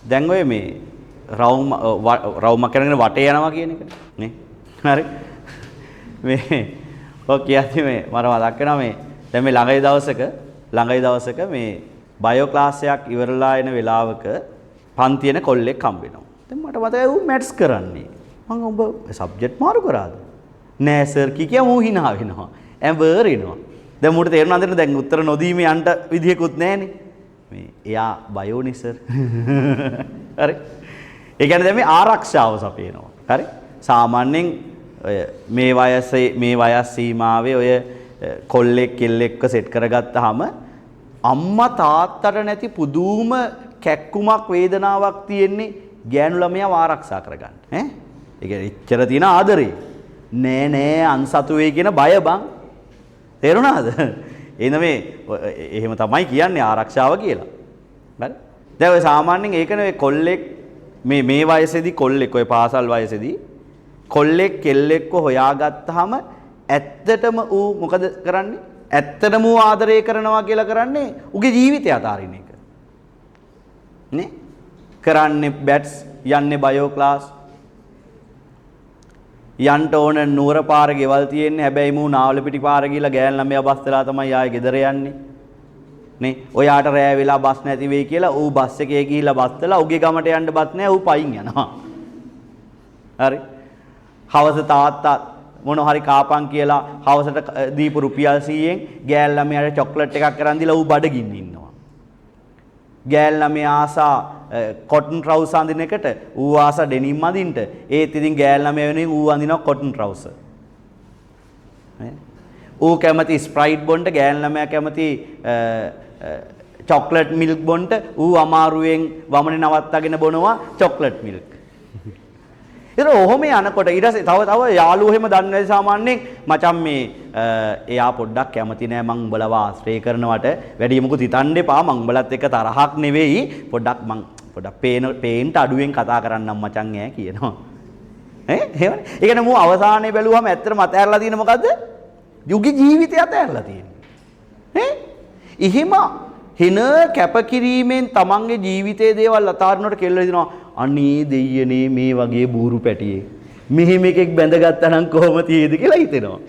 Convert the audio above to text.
දැන් ඔය මේ රවුමක් කරගෙන වටේ යනවා කියන එක නේ. හරි. මේ ඔය කියද්දි මේ මට මතක් වෙනවා මේ දැන් මේ ළඟයි දවසක මේ බයෝ ක්ලාස් එකක් ඉවරලා එන වෙලාවක පන්තියන කොල්ලෙක් හම්බ වෙනවා. දැන් මට මතකයි ඌ මැත්ස් කරන්නේ. මම ඔබ සබ්ජෙක්ට් මාරු කරාද? නෑ සර් කිය ඌ hina වෙනවා. ඇඹර් වෙනවා. දැන් මට තේරුණා නේද දැන් උත්තර නොදීමේ යන්න විදියකුත් නෑනේ. මේ එයා බයෝනේ සර්. හරි. ඒ කියන්නේ දැන් මේ ආරක්ෂාව සපයනවා. හරි. සාමාන්‍යයෙන් ඔය මේ වයස් සීමාවේ ඔය කොල්ලෙක් කෙල්ලෙක්ව සෙට් කරගත්තාම අම්මා තාත්තට නැති පුදුම කැක්කුමක් වේදනාවක් තියෙන්නේ ගෑනු ළමයාව ආරක්ෂා කරගන්න. ඈ? ඒ කියන්නේ ඉච්චර තියෙන ආදරේ. නෑ අන්සතු වෙයි කියන බය බං. තේරුණාද? එහෙනම් මේ එහෙම තමයි කියන්නේ ආරක්ෂාව කියලා. හරි? දැන් ඔය සාමාන්‍යයෙන් ඒකනේ ඔය කොල්ලෙක් මේ වයසේදී කොල්ලෙක් ඔය පාසල් වයසේදී කොල්ලෙක් කෙල්ලෙක්ව හොයාගත්තාම ඇත්තටම ඌ මොකද කරන්නේ? ඇත්තටම ඌ ආදරය කරනවා කියලා කරන්නේ ඌගේ ජීවිතය අතාරින එක. නේ? කරන්නේ බැට්ස් යන්නේ බයෝ ක්ලාස් යන්න ඕන නුවර පාර ගෙවල් තියෙන්නේ හැබැයි මූ නාවල පිටි පාර ගිහලා ගෑන් ළමයා බස් වෙලා තමයි ආයේ ගෙදර යන්නේ නේ ඔයාට රෑ වෙලා බස් නැති වෙයි කියලා ඌ බස් එකේ ගිහිල්ලා බස් වෙලා ඌගේ ගමට යන්න බස් නැහැ ඌ පයින් යනවා හරි හවස තාත්තා මොන හරි කාපන් කියලා හවසට දීපු රුපියල් 100න් ගෑන් ළමයාට චොක්ලට් එකක් කරන් දීලා ඌ බඩගින්න ඉන්නවා ගෑන් ළමයා ආසා කොටන් ට්‍රවුස් අඳින එකට ඌ ආසා ඩෙනිම් අඳින්න ඒත් ඉතින් ගෑන් ළමයා වෙනුවෙන් ඌ අඳිනවා කොටන් ට්‍රවුස් ඌ කැමති ස්ප්‍රයිට් බොන්න ගෑන් ළමයා කැමති චොක්ලට් මිල්ක් බොන්න ඌ අමාරුවෙන් වමනේ නවත්තගෙන බොනවා චොක්ලට් මිල්ක් ඒක ඔහොම යනකොට ඊට පස්සේ තව යාළුවෝ එහෙම දන්නේ නැති සාමාන්‍යයෙන් මචං මේ එයා පොඩ්ඩක් කැමති නෑ මං උඹලව ආශ්‍රය කරනවට වැඩි මොකුත් හිතන්න එපා මං උඹලත් එක්ක තරහක් නෙවෙයි පොඩ්ඩක් මං පොඩ්ඩක් පේන්ට අඩුවෙන් කතා කරන්නම් මචං ඈ කියනවා ඈ එහෙමනේ ඒ කියන්නේ මූ අවසානයේ බැලුවම ඇත්තටම අතහැරලා තියෙන මොකද්ද යුගී ජීවිතය අතහැරලා තියෙන්නේ ඈ එහෙම හින කැපකිරීමෙන් තමන්ගේ ජීවිතයේ දේවල් අතාරිනකොට කෙල්ල හිතනවා අනේ දෙයියනේ මේ වගේ බూరు පැටියේ මෙහෙම එකෙක් බැඳගත්තා නම් කොහොම තියේද කියලා හිතෙනවා